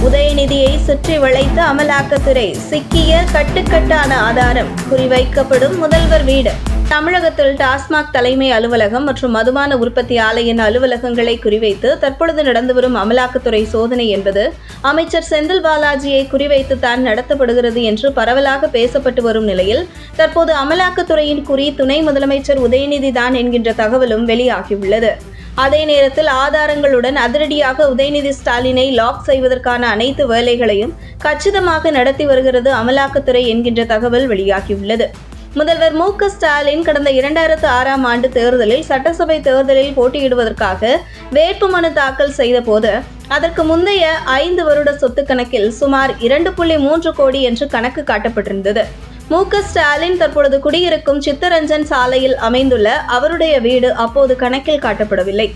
உதயநிதியை சுற்றி வளைத்த அமலாக்கத்துறை, சிக்கிய கட்டுக்கட்டான ஆதாரம், குறிவைக்கப்படும் முதல்வர் வீடு. தமிழகத்தில் டாஸ்மாக் தலைமை அலுவலகம் மற்றும் மதுபான உற்பத்தி ஆலையின் அலுவலகங்களை குறிவைத்து தற்பொழுது நடந்து வரும் அமலாக்கத்துறை சோதனை என்பது அமைச்சர் செந்தில் பாலாஜியை குறிவைத்து தான் நடத்தப்படுகிறது என்று பரவலாக பேசப்பட்டு வரும் நிலையில் தற்போது அமலாக்கத்துறையின் குறி துணை முதலமைச்சர் உதயநிதி தான் என்கின்ற தகவலும் வெளியாகியுள்ளது. அதே நேரத்தில் ஆதாரங்களுடன் அதிரடியாக உதயநிதி ஸ்டாலினை லாக் செய்வதற்கான அனைத்து வேலைகளையும் கச்சிதமாக நடத்தி வருகிறது அமலாக்கத்துறை என்கின்ற தகவல் வெளியாகியுள்ளது. முதல்வர் மு.க. ஸ்டாலின் கடந்த 2006ஆம் ஆண்டு தேர்தலில் சட்டசபை தேர்தலில் போட்டியிடுவதற்காக வேட்புமனு தாக்கல் செய்த போது அதற்கு முந்தைய 5 வருட சொத்து கணக்கில் சுமார் 2.3 கோடி என்று கணக்கு காட்டப்பட்டிருந்தது. மு.க. ஸ்டாலின் தற்பொழுது குடியிருக்கும் சித்தரஞ்சன் சாலையில் அமைந்துள்ள அவருடைய வீடு அப்போது கணக்கில் காட்டப்படவில்லை.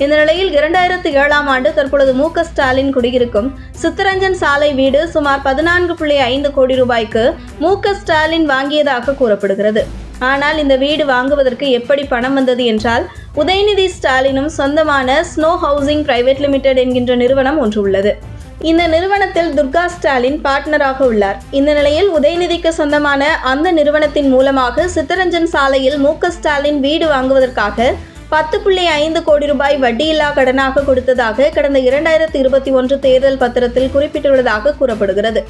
இந்த நிலையில் 2007ஆம் ஆண்டு தற்பொழுது மு.க. ஸ்டாலின் குடியிருக்கும் சித்தரஞ்சன் சாலை வீடு சுமார் 14.5 கோடி ரூபாய்க்கு மு.க. ஸ்டாலின் வாங்கியதாக கூறப்படுகிறது. ஆனால் இந்த வீடு வாங்குவதற்கு எப்படி பணம் வந்தது என்றால், உதயநிதி ஸ்டாலினும் சொந்தமான ஸ்னோ ஹவுசிங் பிரைவேட் லிமிடெட் என்கின்ற நிறுவனம் ஒன்று உள்ளது. இந்த நிறுவனத்தில் துர்கா ஸ்டாலின் பார்ட்னராக உள்ளார். இந்த நிலையில் உதயநிதிக்கு சொந்தமான அந்த நிறுவனத்தின் மூலமாக சித்தரஞ்சன் சாலையில் மு.க. ஸ்டாலின் வீடு வாங்குவதற்காக 10.5 கோடி ரூபாய் வட்டியில்லா கடனாக கொடுத்ததாக கடந்த 2021 தேர்தல் பத்திரத்தில் குறிப்பிட்டுள்ளதாக கூறப்படுகிறது.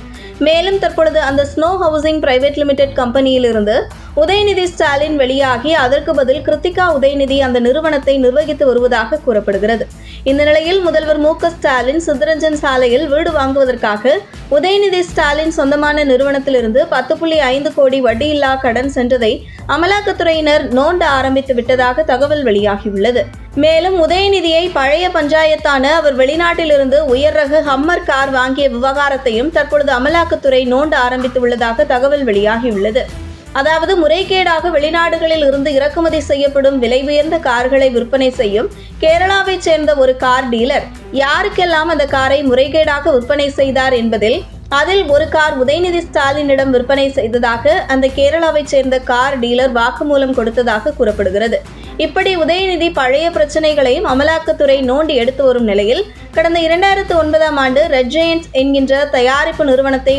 மேலும் தற்பொழுது அந்த ஸ்னோ ஹவுசிங் பிரைவேட் லிமிடெட் கம்பெனியிலிருந்து உதயநிதி ஸ்டாலின் வெளியாகி அதற்கு பதில் கிருத்திகா உதயநிதி அந்த நிறுவனத்தை நிர்வகித்து வருவதாக கூறப்படுகிறது. இந்த நிலையில் முதல்வர் மு.க. ஸ்டாலின் சித்தரஞ்சன் சாலையில் வீடு வாங்குவதற்காக உதயநிதி ஸ்டாலின் சொந்தமான நிறுவனத்திலிருந்து 10.5 கோடி வட்டியில்லா கடன் சென்றதை அமலாக்கத்துறையினர் நோண்ட ஆரம்பித்து விட்டதாக தகவல் வெளியாகியுள்ளது. மேலும் உதயநிதியை பழைய பஞ்சாயத்தான அவர் வெளிநாட்டிலிருந்து உயர் ரக ஹம்மர் கார் வாங்கிய விவகாரத்தையும் தற்பொழுது அமலாக்கத்துறை நோண்ட ஆரம்பித்துள்ளதாக தகவல் வெளியாகியுள்ளது. அதாவது முறைகேடாக வெளிநாடுகளில் இருந்து இறக்குமதி செய்யப்படும் விலை உயர்ந்த கார்களை விற்பனை செய்யும் கேரளாவைச் சேர்ந்த ஒரு கார் டீலர் யாருக்கெல்லாம் அந்த காரை முறைகேடாக விற்பனை செய்தார் என்பதில் அதில் ஒரு கார் உதயநிதி ஸ்டாலினிடம் விற்பனை செய்ததாக அந்த கேரளாவைச் சேர்ந்த கார் டீலர் வாக்குமூலம் கொடுத்ததாக கூறப்படுகிறது. இப்படி உதயநிதி பழைய பிரச்சனைகளையும் அமலாக்கத்துறை நோண்டி எடுத்து வரும் நிலையில் கடந்த 2009ஆம் ஆண்டு ரெட் ஜெயண்ட்ஸ் என்கின்ற தயாரிப்பு நிறுவனத்தை